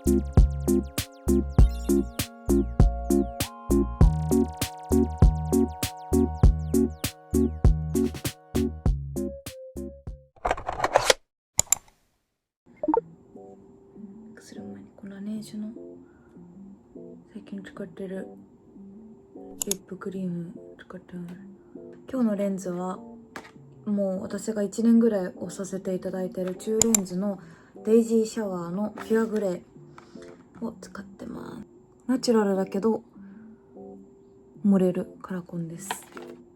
する前にこのラネージュの最近使ってるリップクリーム使ってます。今日のレンズはもう私が1年ぐらい押させていただいている中レンズのデイジーシャワーのピュアグレーを使ってます。ナチュラルだけど漏れるカラコンです。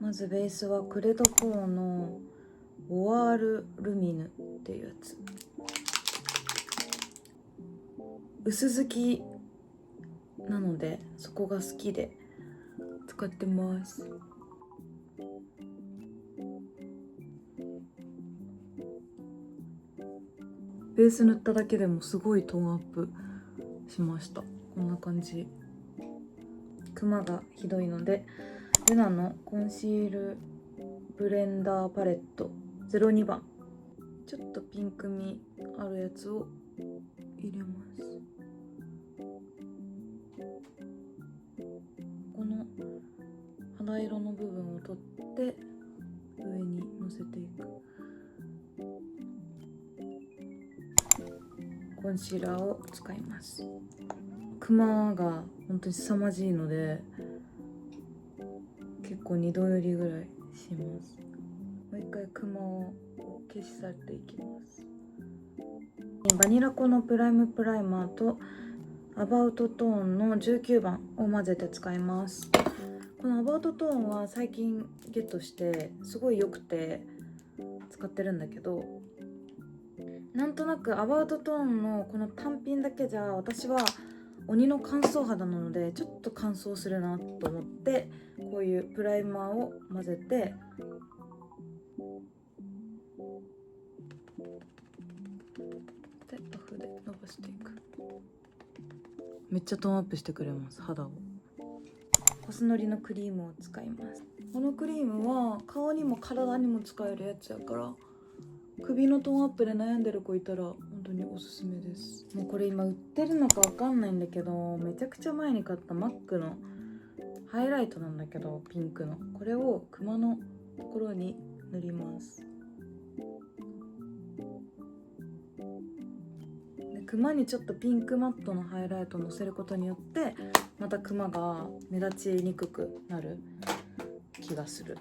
まずベースはクレドポーのウォアールルミヌっていうやつ。薄付きなのでそこが好きで使ってます。ベース塗っただけでもすごいトーンアップしました。こんな感じ。クマがひどいのでルナのコンシールブレンダーパレット02番、ちょっとピンクみあるやつを入れます。この肌色の部分を取って上にのせていく。コンシーラーを使います。クマが本当に凄まじいので結構2度塗りぐらいします。もう一回クマを消し去っていきます。バニラコのプライムプライマーとアバウトトーンの19番を混ぜて使います。このアバウトトーンは最近ゲットしてすごい良くて使ってるんだけど、なんとなくアバウトトーンのこの単品だけじゃ私は鬼の乾燥肌なのでちょっと乾燥するなと思ってこういうプライマーを混ぜてパフで伸ばしていく。めっちゃトーンアップしてくれます。肌を。コスノリのクリームを使います。このクリームは顔にも体にも使えるやつやから首のトーンアップで悩んでる子いたら本当におすすめです。もうこれ今売ってるのかわかんないんだけど、めちゃくちゃ前に買ったマックのハイライトなんだけどピンクの、これをクマのところに塗ります。でクマにちょっとピンクマットのハイライトをのせることによってまたクマが目立ちにくくなる気がする。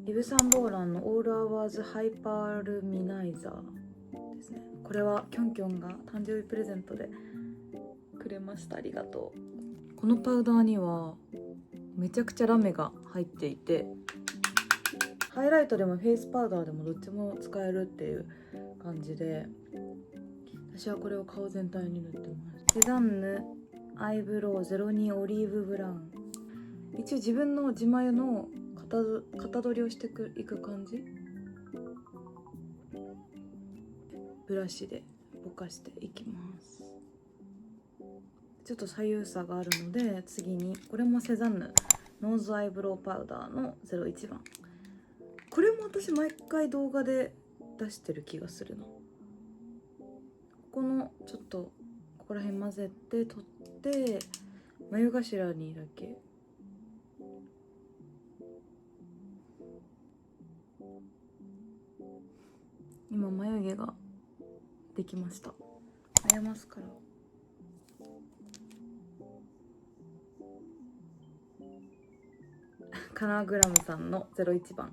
イヴ・サンローランのオールアワーズハイパールミナイザーですね。これはキョンキョンが誕生日プレゼントでくれました。ありがとう。このパウダーにはめちゃくちゃラメが入っていて、ハイライトでもフェイスパウダーでもどっちも使えるっていう感じで、私はこれを顔全体に塗ってます。セザンヌアイブロウ02オリーブブラウン。一応自分の自前の型取りをしていく感じ。ブラシでぼかしていきます。ちょっと左右差があるので次にこれもセザンヌノーズアイブロウパウダーの01番。これも私毎回動画で出してる気がするな。ここのちょっとここら辺混ぜて取って眉頭にだけ今眉毛ができました。アイマスカラカナーグラムさんの01番。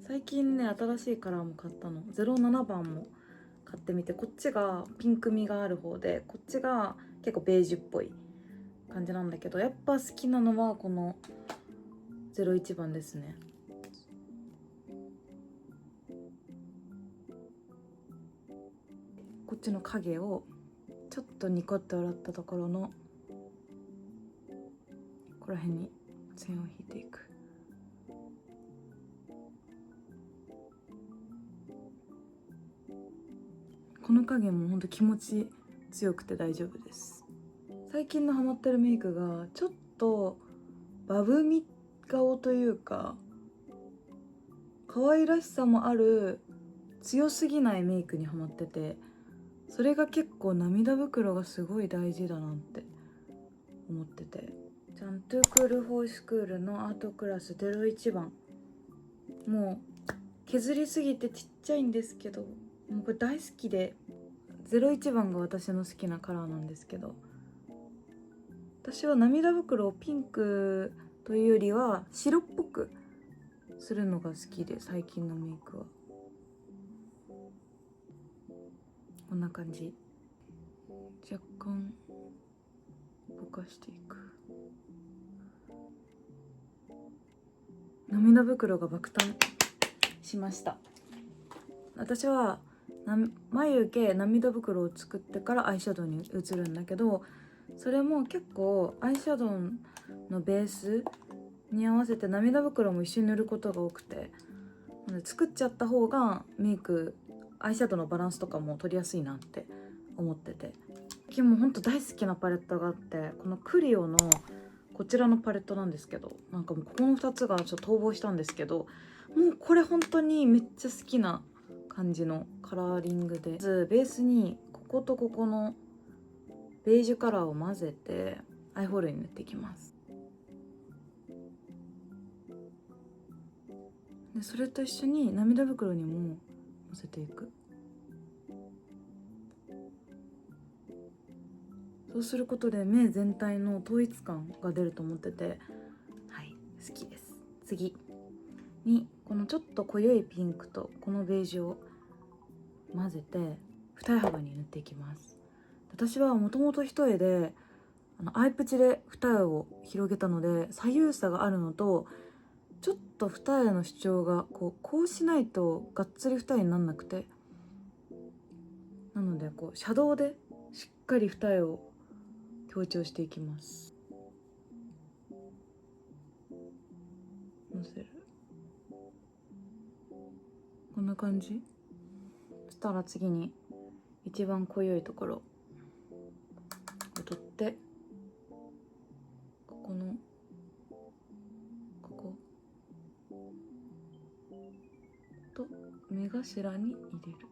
最近ね新しいカラーも買ったの。07番も買ってみて、こっちがピンクみがある方でこっちが結構ベージュっぽい感じなんだけど、やっぱ好きなのはこの01番ですね。こっちの影をちょっとニコッと笑ったところのここら辺に線を引いていく。この影もほんと気持ち強くて大丈夫です。最近のハマってるメイクがちょっとバブみ顔というか可愛らしさもある強すぎないメイクにハマってて、それが結構涙袋がすごい大事だなって思ってて、ちゃんトゥークールフォースクールのアートクラス01番、もう削りすぎてちっちゃいんですけど、もうこれ大好きで、01番が私の好きなカラーなんですけど、私は涙袋をピンクというよりは白っぽくするのが好きで、最近のメイクはこんな感じ。若干ぼかしていく。涙袋が爆誕しました。私は眉毛涙袋を作ってからアイシャドウに移るんだけど、それも結構アイシャドウのベースに合わせて涙袋も一緒に塗ることが多くて、作っちゃった方がメイクアイシャドウのバランスとかも取りやすいなって思ってて、今日もほんと大好きなパレットがあって、このクリオのこちらのパレットなんですけど、なんかもうここの2つがちょっと逃亡したんですけど、もうこれ本当にめっちゃ好きな感じのカラーリングで、まずベースにこことここのベージュカラーを混ぜてアイホールに塗っていきます。でそれと一緒に涙袋にものせていく。そうすることで目全体の統一感が出ると思ってて、はい、好きです。次にこのちょっと濃いピンクとこのベージュを混ぜて二重幅に塗っていきます。私はもともと一重でアイプチで二重を広げたので左右差があるのと、ちょっと二重の主張がこうしないとがっつり二重になんなくて、なのでこうシャドウでしっかり二重を強調していきます。のせる。こんな感じ。そしたら次に一番濃いところを取って、ここのここと目頭に入れる。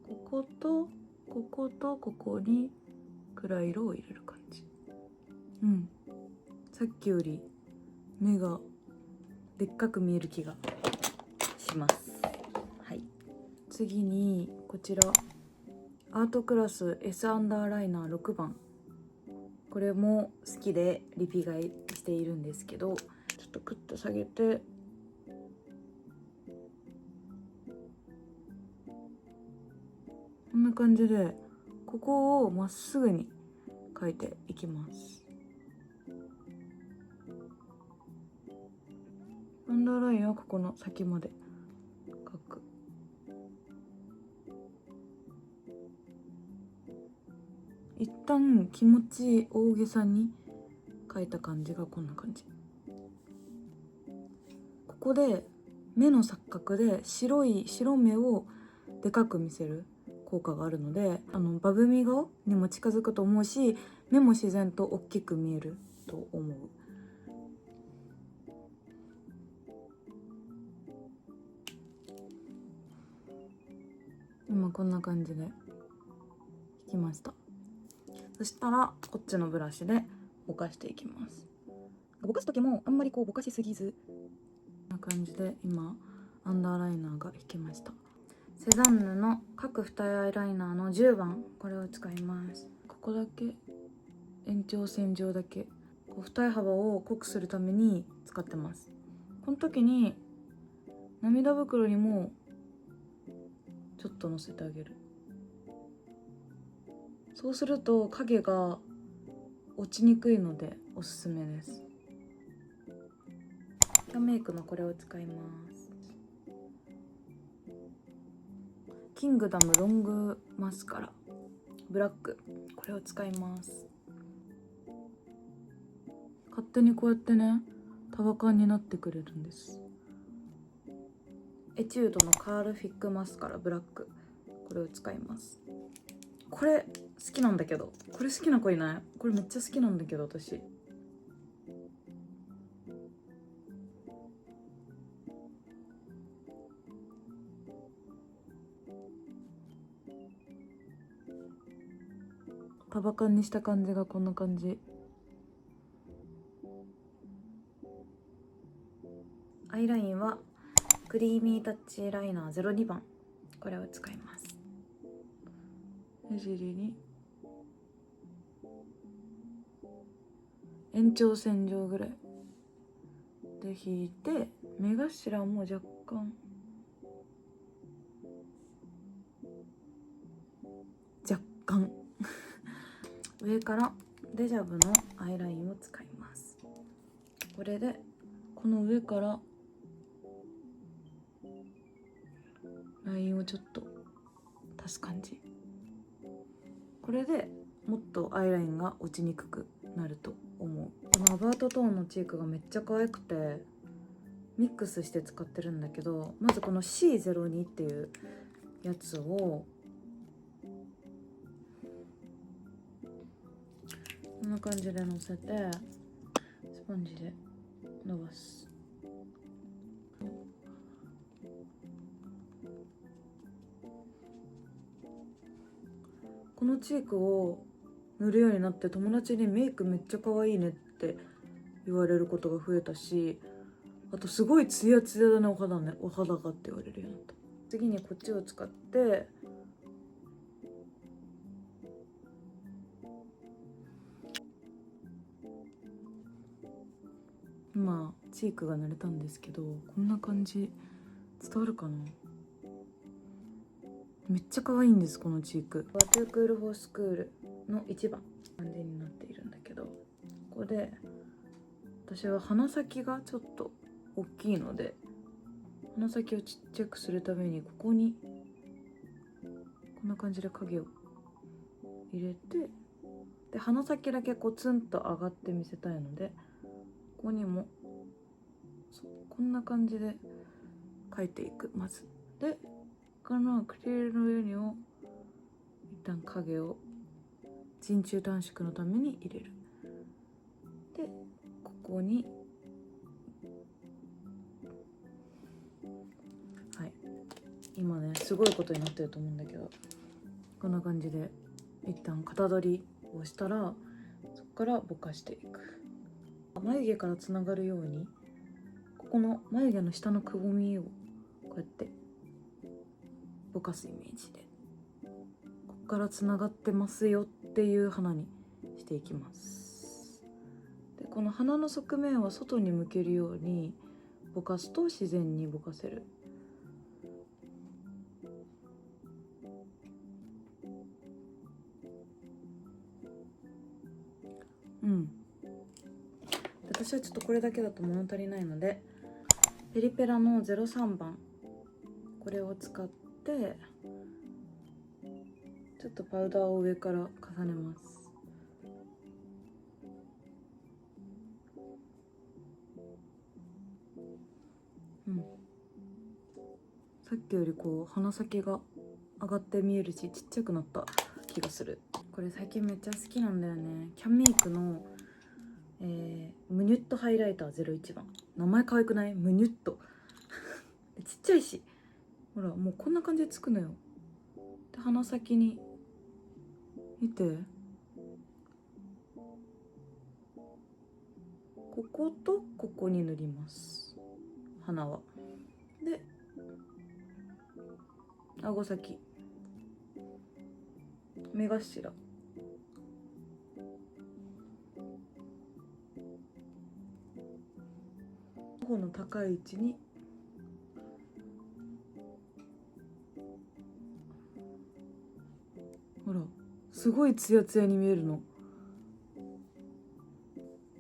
こことこことここに暗い色を入れる感じ。さっきより目がでっかく見える気がします。はい、次にこちらアートクラス S アンダーライナー6番、これも好きでリピ買いしているんですけど、ちょっとクッと下げて、こんな感じでここをまっすぐに描いていきます。アンダーラインはここの先まで描く。一旦気持ち大げさに描いた感じがこんな感じ。ここで目の錯覚で白目をでかく見せる効果があるので、バブミ顔にも近づくと思うし、目も自然と大きく見えると思う。今こんな感じで引きました。そしたらこっちのブラシでぼかしていきます。ぼかす時もあんまりこうぼかしすぎず、こんな感じで今アンダーライナーが引けました。セザンヌの各二重アイライナーの10番、これを使います。ここだけ延長線上だけこう二重幅を濃くするために使ってます。この時に涙袋にもちょっとのせてあげる。そうすると影が落ちにくいのでおすすめです。キャンメイクのこれを使います。キングダムロングマスカラブラック、これを使います。勝手にこうやってね束感になってくれるんです。エチュードのカールフィックマスカラブラック、これを使います。これ好きなんだけど、これ好きな子いない？これめっちゃ好きなんだけど私。束感にした感じがこんな感じ。アイラインはクリーミータッチライナー02番、これを使います。目尻に延長線上ぐらいで引いて、目頭も若干上からデジャブのアイラインを使います。これでこの上からラインをちょっと足す感じ。これでもっとアイラインが落ちにくくなると思う。このアバートトーンのチークがめっちゃ可愛くてミックスして使ってるんだけど、まずこの C02 っていうやつをこんな感じでのせてスポンジで伸ばす。このチークを塗るようになって友達にメイクめっちゃ可愛いねって言われることが増えたし、あとすごいツヤツヤだねお肌がって言われるようになった。次にこっちを使って今チークが塗れたんですけど、こんな感じ伝わるかな。めっちゃ可愛いんですこのチーク。トゥークールフォースクールの1番感じになっているんだけど、ここで私は鼻先がちょっと大きいので鼻先をちっちゃくするためにここにこんな感じで影を入れて、で鼻先だけこうツンと上がって見せたいのでここにもこんな感じで描いていく。まずでこのクリルの上にを一旦影を陣中短縮のために入れる。でここに今ねすごいことになってると思うんだけど、こんな感じで一旦型取りをしたらそこからぼかしていく。眉毛からつながるようにここの眉毛の下のくぼみをこうやってぼかすイメージで、ここからつながってますよっていう鼻にしていきます。でこの鼻の側面は外に向けるようにぼかすと自然にぼかせる。私はちょっとこれだけだと物足りないのでペリペラの03番これを使ってちょっとパウダーを上から重ねます。さっきよりこう鼻先が上がって見えるしちっちゃくなった気がする。これ最近めっちゃ好きなんだよね。キャンメイクの、ムニュットハイライター01番。名前可愛くない？ムニュットちっちゃいし、ほらもうこんな感じでつくのよ。で鼻先に見て、こことここに塗ります。鼻はで顎先、目頭、頬の高い位置にほらすごいツヤツヤに見えるの。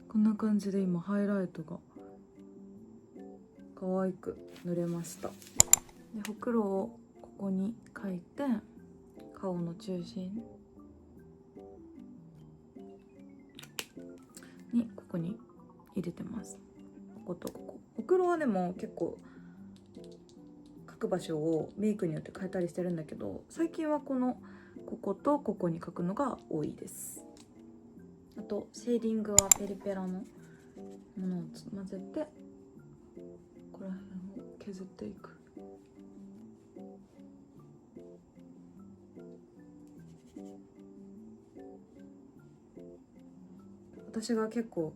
こんな感じで今ハイライトが可愛く塗れました。でほくろをここに描いて顔の中心にここに入れてます。こことここ。ほくろはでも結構描く場所をメイクによって変えたりしてるんだけど、最近はこことここに描くのが多いです。あとシェーディングはペリペラのものを混ぜてここら辺を削っていく。私が結構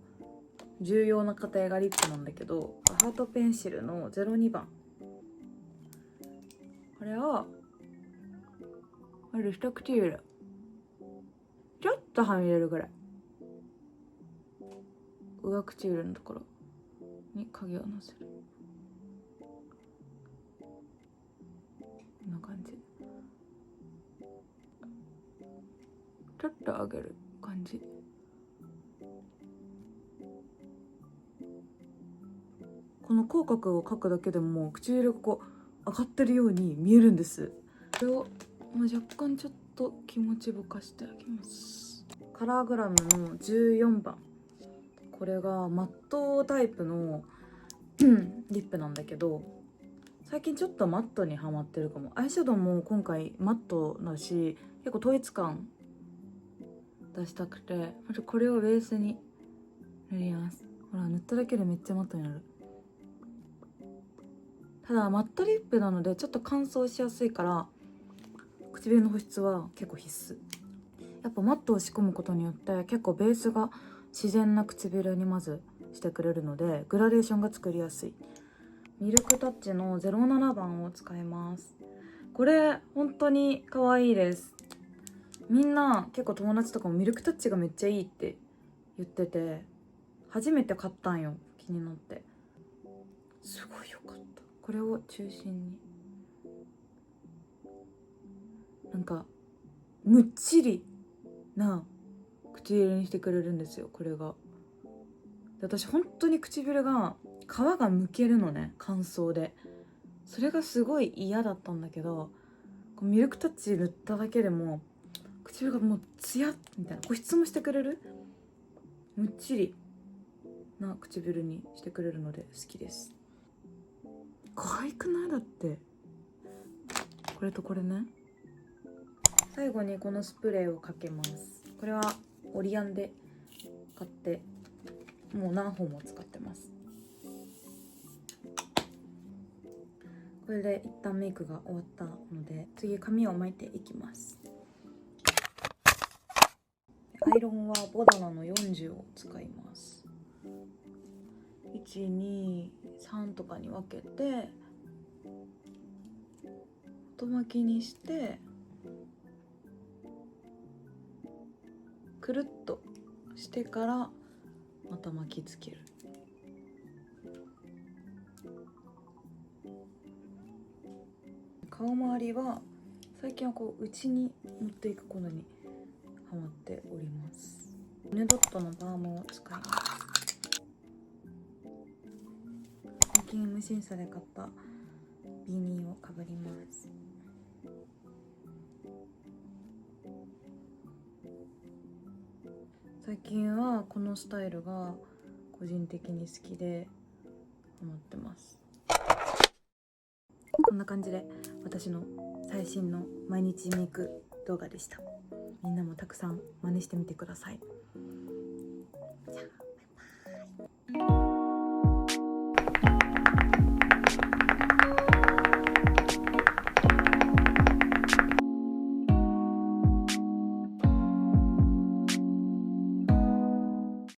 重要なカテゴリーリップなんだけど、ハートペンシルの02番、これを一唇ちょっとはみ出るぐらい、上唇のところに影をのせる。こんな感じ。ちょっと上げる感じ。この口角を描くだけでも唇がこう上がってるように見えるんです。これを、若干ちょっと気持ちぼかしてあげます。カラーグラムの14番、これがマットタイプのリップなんだけど、最近ちょっとマットにハマってるかも。アイシャドウも今回マットだし、結構統一感出したくて、これをベースに塗ります。ほら、塗っただけでめっちゃマットになる。ただマットリップなのでちょっと乾燥しやすいから、唇の保湿は結構必須。やっぱマットを仕込むことによって結構ベースが自然な唇にまずしてくれるので、グラデーションが作りやすい。ミルクタッチの07番を使います。これ本当に可愛いです。みんな結構友達とかもミルクタッチがめっちゃいいって言ってて、初めて買ったんよ、気になって。すごいよかった。これを中心になんかむっちりな唇にしてくれるんですよ、これが。で、私本当に唇が皮がむけるのね、乾燥で。それがすごい嫌だったんだけど、こうミルクタッチ塗っただけでも唇がもうツヤみたいな、保湿もしてくれる、むっちりな唇にしてくれるので好きです。可愛くない？だってこれとこれね。最後にこのスプレーをかけます。これはオリアンで買ってもう何本も使ってます。これで一旦メイクが終わったので、次髪を巻いていきます。アイロンはボダナの40を使います。1、2、3とかに分けて後巻きにして、くるっとしてからまた巻きつける。顔周りは最近はこう内に持っていくことにハマっております。ヌドットのバームを使います。最近無審査で買ったビーニーをかぶります。最近はこのスタイルが個人的に好きでハマってます。こんな感じで私の最新の毎日メイク動画でした。みんなもたくさん真似してみてください。